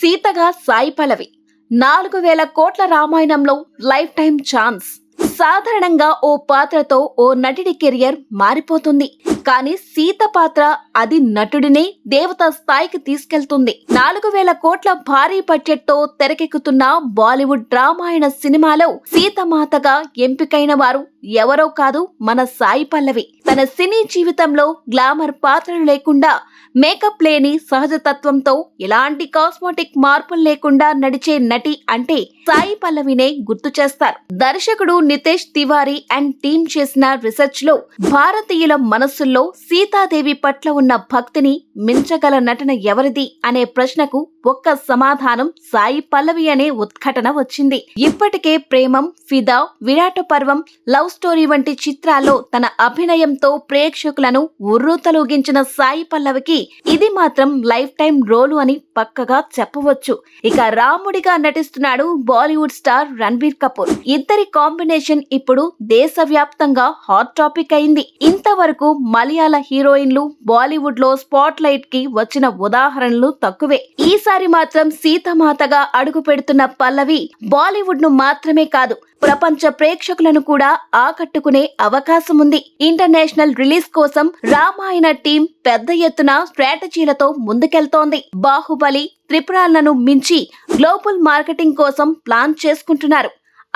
సీతగా సాయి పల్లవి 4000 కోట్ల రామాయణంలో life time chance. సాధారణంగా ఓ పాత్రతో ఓ నటుడి కెరియర్ మారిపోతుంది. కానీ సీత పాత్ర అది నటుడినే దేవత స్థాయికి తీసుకెళ్తుంది. 4000 కోట్ల భారీ బడ్జెట్ తో తెరకెక్కుతున్న బాలీవుడ్ రామాయణ సినిమాలో సీతమాతగా ఎంపికైన వారు ఎవరో కాదు, మన సాయి పల్లవి. తన సినీ జీవితంలో గ్లామర్ పాత్రలు లేకుండా, మేకప్ లేని సహజతత్వంతో, ఎలాంటి కాస్మెటిక్ మార్పులు లేకుండా నడిచే నటి అంటే సాయి పల్లవినే గుర్తు చేస్తారు. దర్శకుడు నితేష్ తివారీ అండ్ టీమ్ చేసిన రీసెర్చ్ లో భారతీయుల మనస్సుల్లో సీతాదేవి పట్ల ఉన్న భక్తిని మించగల నటన ఎవరిది అనే ప్రశ్నకు ఒక్క సమాధానం సాయి పల్లవి అనే ఉద్ఘటన వచ్చింది. ఇప్పటికే ప్రేమం, ఫిదా, విరాట పర్వం, లవ్ స్టోరీ వంటి చిత్రాల్లో తన అభినయంతో ప్రేక్షకులను ఉర్రూతలూగించిన సాయి పల్లవికి ఇది మాత్రం లైఫ్ టైం రోలు అని పక్కగా చెప్పవచ్చు. ఇక రాముడిగా నటిస్తున్నాడు బాలీవుడ్ స్టార్ రణబీర్ కపూర్. ఇద్దరి కాంబినేషన్ ఇప్పుడు దేశవ్యాప్తంగా హాట్ టాపిక్ అయింది. ఇంతవరకు మలయాళ హీరోయిన్లు బాలీవుడ్ లో స్పాట్ లైట్ కి వచ్చిన ఉదాహరణలు తక్కువే. ఈసారి మాత్రం సీతమాతగా అడుగు పెడుతున్న పల్లవి బాలీవుడ్ ను మాత్రమే కాదు, ప్రపంచ ప్రేక్షకులను కూడా ఆకట్టుకునే అవకాశం ఉంది. ఇంటర్నేషనల్ రిలీజ్ కోసం రామాయణ టీం పెద్ద ఎత్తున స్ట్రాటజీలతో ముందుకెళ్తోంది. బాహుబలి, త్రిపురాలను మించి గ్లోబల్ మార్కెటింగ్ కోసం ప్లాన్ చేసుకుంటున్నారు.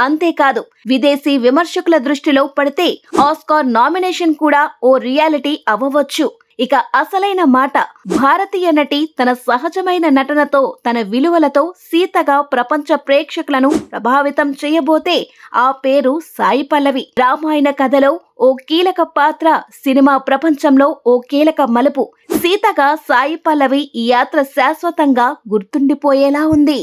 అంతేకాదు, విదేశీ విమర్శకుల దృష్టిలో పడితే ఆస్కార్ నామినేషన్ కూడా ఓ రియాలిటీ అవ్వవచ్చు. ఇక అసలైన మాట, భారతీయ నటి తన సహజమైన నటనతో, తన విలువలతో సీతగా ప్రపంచ ప్రేక్షకులను ప్రభావితం చేయబోతే ఆ పేరు సాయి పల్లవి. రామాయణ కథలో ఓ కీలక పాత్ర, సినిమా ప్రపంచంలో ఓ కీలక మలుపు. సీతగా సాయి పల్లవి ఈ యాత్ర శాశ్వతంగా గుర్తుండిపోయేలా ఉంది.